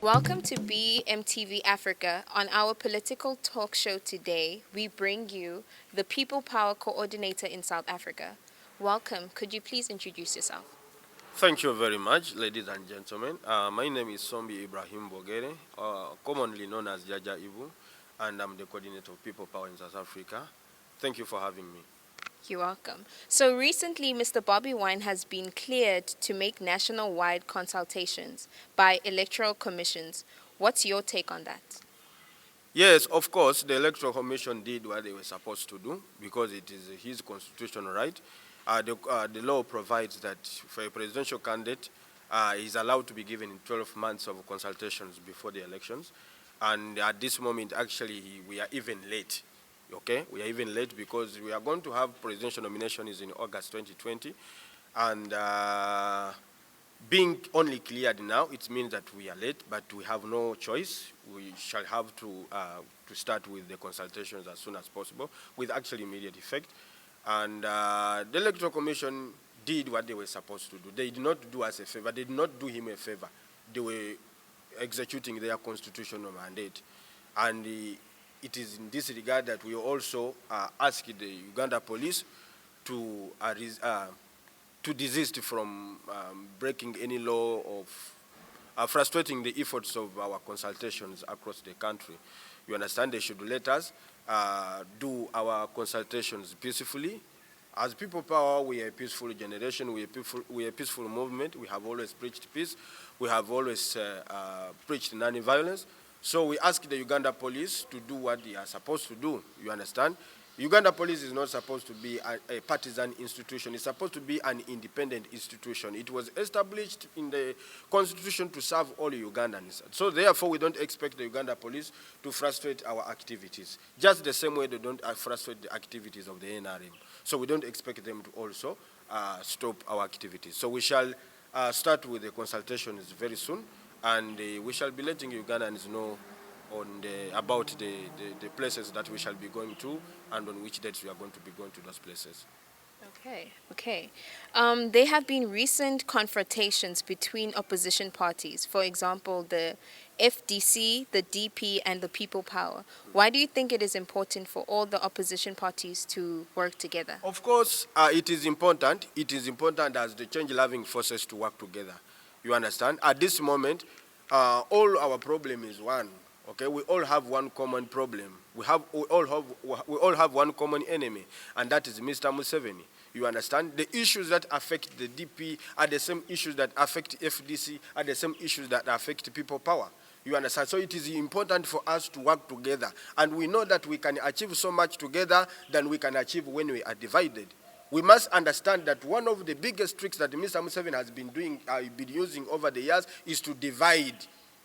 Welcome to BMTV Africa. On our political talk show today, we bring you the People Power Coordinator in South Africa. Welcome. Could you please introduce yourself? Thank you very much, ladies and gentlemen. My name is Sombi Ibrahim, commonly known as Jaja Ibu, and I'm the coordinator of People Power in South Africa. Thank you for having me. You're welcome. So recently, Mr. Bobi Wine has been cleared to make national-wide consultations by electoral commissions. What's your take on that? Yes, of course, the Electoral Commission did what they were supposed to do because it is his constitutional right. The law provides that for a presidential candidate, he's allowed to be given 12 months of consultations before the elections. And at this moment, actually, we are even late. Okay, we are even late because we are going to have presidential nominations in August 2020. And being only cleared now, it means that we are late, but we have no choice. We shall have to start with the consultations as soon as possible, with actually immediate effect. And the Electoral Commission did what they were supposed to do. They did not do us a favor. They did not do him a favor. They were executing their constitutional mandate. And it is in this regard that we also ask the Uganda police to desist from breaking any law of frustrating the efforts of our consultations across the country. You understand? They should let us do our consultations peacefully. As People Power, we are a peaceful generation, we are a peaceful movement. We have always preached peace. We have always preached non-violence. So we ask the Uganda police to do what they are supposed to do, you understand? Uganda police is not supposed to be a partisan institution. It's supposed to be an independent institution. It was established in the constitution to serve all Ugandans. So therefore, we don't expect the Uganda police to frustrate our activities, just the same way they don't frustrate the activities of the NRM. So we don't expect them to also stop our activities. So we shall start with the consultations very soon, and we shall be letting Ugandans know about the places that we shall be going to and on which dates we are going to be going to those places. Okay. There have been recent confrontations between opposition parties. For example, the FDC, the DP, and the People Power. Why do you think it is important for all the opposition parties to work together? Of course, it is important. It is important as the change-loving forces to work together. You understand? At this moment, all our problem is one. Okay, we all have one common problem. We all have one common enemy, and that is Mr. Museveni. You understand? The issues that affect the DP are the same issues that affect FDC, are the same issues that affect People Power. You understand? So it is important for us to work together, and we know that we can achieve so much together than we can achieve when we are divided. We must understand that one of the biggest tricks that Mr. Museveni has been using over the years is to divide.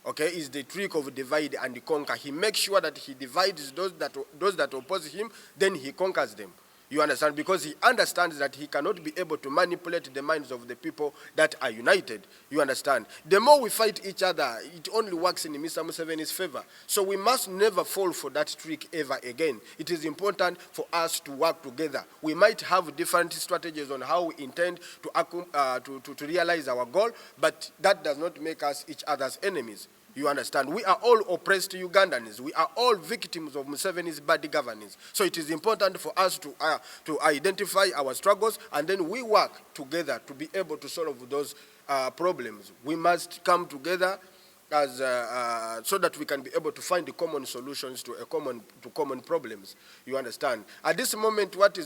Okay, is the trick of divide and conquer. He makes sure that he divides those that oppose him, then he conquers them. You understand? Because he understands that he cannot be able to manipulate the minds of the people that are united. You understand? The more we fight each other, it only works in Mr. Museveni's favor. So we must never fall for that trick ever again. It is important for us to work together. We might have different strategies on how we intend to realize our goal, but that does not make us each other's enemies. You understand? We are all oppressed Ugandans. We are all victims of Museveni's bad governance. So it is important for us to identify our struggles, and then we work together to be able to solve those problems. We must come together so that we can be able to find the common solutions to common problems. You understand? At this moment, what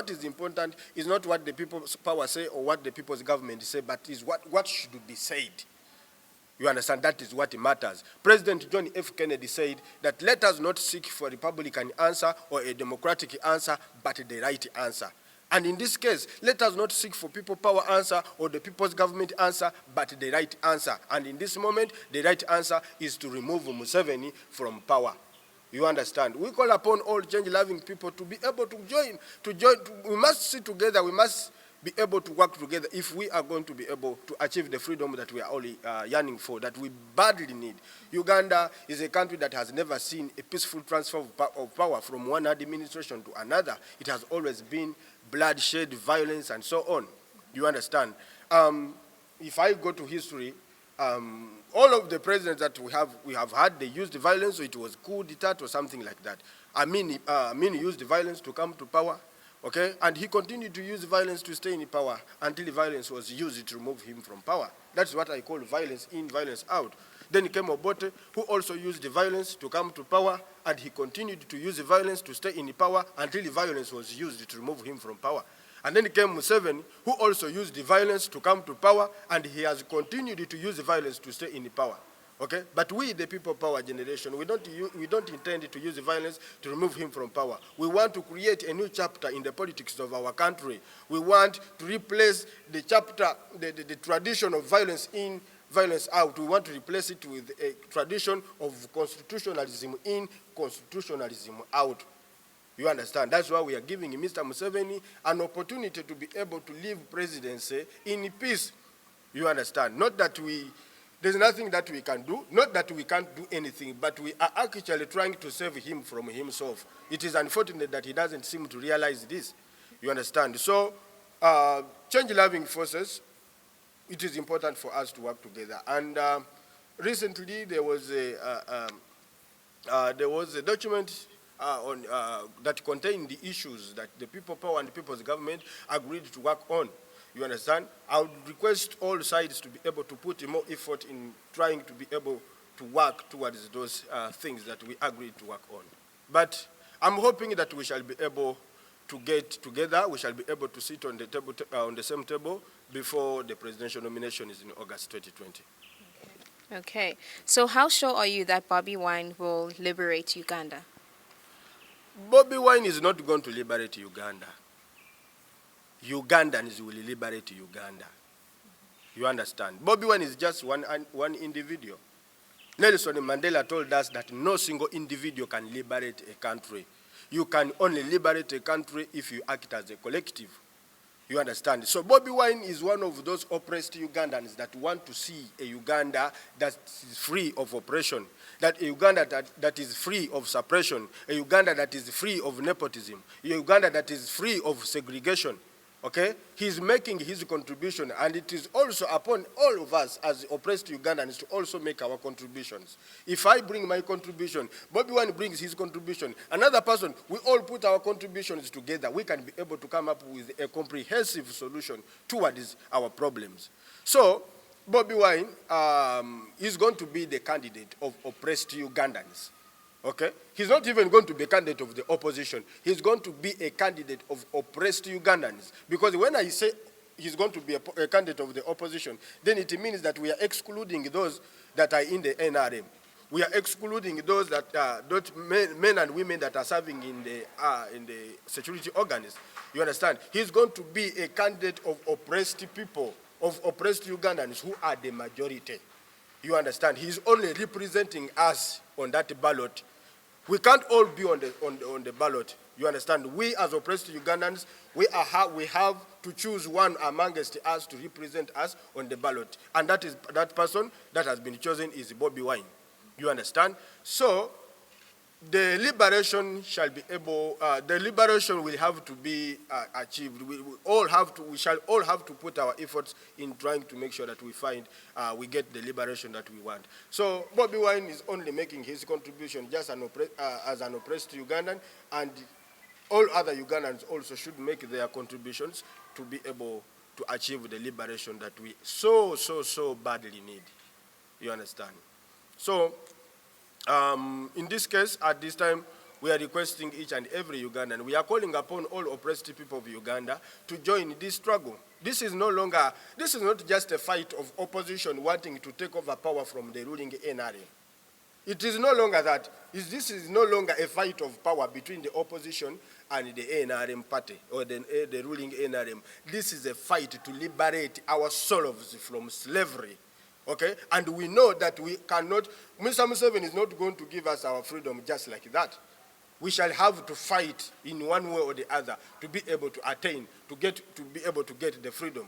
is important is not what the people's power say or what the people's government say, but is what should be said. You understand? That is what matters. President John F. Kennedy said that let us not seek for a Republican answer or a Democratic answer, but the right answer. And in this case, let us not seek for People Power answer or the People's Government answer, but the right answer. And in this moment, the right answer is to remove Museveni from power. You understand? We call upon all change-loving people to be able to join. We must sit together. We must be able to work together if we are going to be able to achieve the freedom that we are all yearning for, that we badly need. Uganda is a country that has never seen a peaceful transfer of power from one administration to another. It has always been bloodshed, violence, and so on. You understand? If I go to history, all of the presidents that we have had, they used violence, so it was coup d'etat or something like that. Amin used violence to come to power, okay? And he continued to use violence to stay in power until violence was used to remove him from power. That's what I call violence in, violence out. Then came Obote, who also used the violence to come to power, and he continued to use the violence to stay in power until the violence was used to remove him from power. And then came Museveni, who also used the violence to come to power, and he has continued to use the violence to stay in power. Okay? But we, the people power generation, we don't intend to use the violence to remove him from power. We want to create a new chapter in the politics of our country. We want to replace the chapter, the tradition of violence in, violence out. We want to replace it with a tradition of constitutionalism in, constitutionalism out. You understand? That's why we are giving Mr. Museveni an opportunity to be able to leave presidency in peace. You understand? Not that there's nothing that we can do, not that we can't do anything, but we are actually trying to save him from himself. It is unfortunate that he doesn't seem to realize this. You understand? So, change-loving forces, it is important for us to work together. And recently there was a document that contained the issues that the people power and the people's government agreed to work on. You understand? I would request all sides to be able to put more effort in trying to be able to work towards those things that we agreed to work on. But I'm hoping that we shall be able to get together, we shall be able to sit on the table, on the same table before the presidential nomination is in August 2020. Okay. So how sure are you that Bobi Wine will liberate Uganda? Bobi Wine is not going to liberate Uganda. Ugandans will liberate Uganda. You understand? Bobi Wine is just one individual. Nelson Mandela told us that no single individual can liberate a country. You can only liberate a country if you act as a collective. You understand? So Bobi Wine is one of those oppressed Ugandans that want to see a Uganda that is free of oppression, that a Uganda that is free of suppression, a Uganda that is free of nepotism, a Uganda that is free of segregation. Okay? He's making his contribution, and it is also upon all of us as oppressed Ugandans to also make our contributions. If I bring my contribution, Bobi Wine brings his contribution, another person, we all put our contributions together, we can be able to come up with a comprehensive solution towards our problems. So, Bobi Wine is going to be the candidate of oppressed Ugandans. Okay? He's not even going to be a candidate of the opposition. He's going to be a candidate of oppressed Ugandans. Because when I say he's going to be a candidate of the opposition, then it means that we are excluding those that are in the NRM. We are excluding those that those men and women that are serving in the security organs. You understand? He's going to be a candidate of oppressed people, of oppressed Ugandans who are the majority. You understand? He's only representing us on that ballot. We can't all be on the ballot. You understand? We as oppressed Ugandans, we have to choose one amongst us to represent us on the ballot. And that person that has been chosen is Bobi Wine. You understand? So the liberation shall be able, the liberation will have to be achieved. We shall all have to put our efforts in trying to make sure that we get the liberation that we want. So Bobi Wine is only making his contribution just as an oppressed Ugandan, and all other Ugandans also should make their contributions to be able to achieve the liberation that we so badly need. You understand? So, in this case, at this time, we are requesting each and every Ugandan, we are calling upon all oppressed people of Uganda to join this struggle. This is not just a fight of opposition wanting to take over power from the ruling NRM. It is no longer that. This is no longer a fight of power between the opposition and the NRM party, or the ruling NRM. This is a fight to liberate our souls from slavery. Okay? And we know that we cannot, Mr. Museveni is not going to give us our freedom just like that. We shall have to fight in one way or the other to be able to attain, to be able to get the freedom.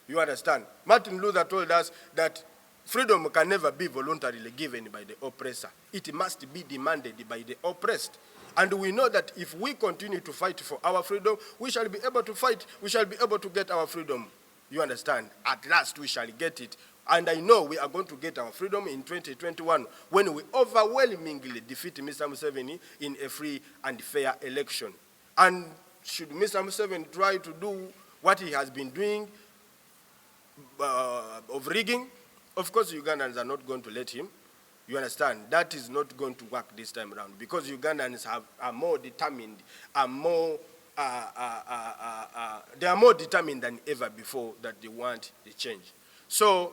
You understand? Martin Luther told us that freedom can never be voluntarily given by the oppressor. It must be demanded by the oppressed. And we know that if we continue to fight for our freedom, we shall be able to fight, we shall be able to get our freedom. You understand? At last we shall get it And I know we are going to get our freedom in 2021 when we overwhelmingly defeat Mr. Museveni in a free and fair election. And should Mr. Museveni try to do what he has been doing of rigging, of course Ugandans are not going to let him. You understand? That is not going to work this time around because Ugandans are more determined, they are more determined than ever before that they want the change. So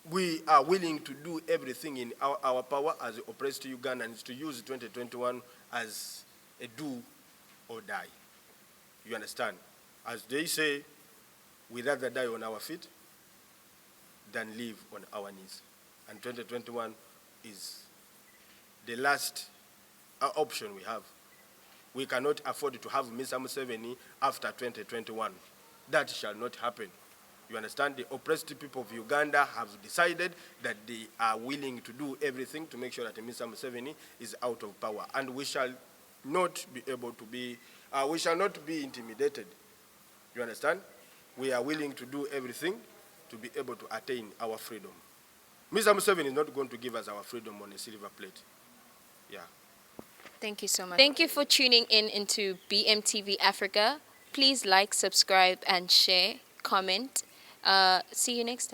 we are willing to do everything in our power as oppressed Ugandans to use 2021 as a do or die. You understand? As they say, we'd rather die on our feet than live on our knees. And 2021 is the last option we have. We cannot afford to have Mr. Museveni after 2021. That shall not happen. You understand? The oppressed people of Uganda have decided that they are willing to do everything to make sure that Mr. Museveni is out of power. And we shall not be able to be, we shall not be intimidated. You understand? We are willing to do everything to be able to attain our freedom. Mr. Museveni is not going to give us our freedom on a silver plate. Yeah. Thank you so much. Thank you for tuning in into BMTV Africa. Please like, subscribe, and share, comment. See you next time.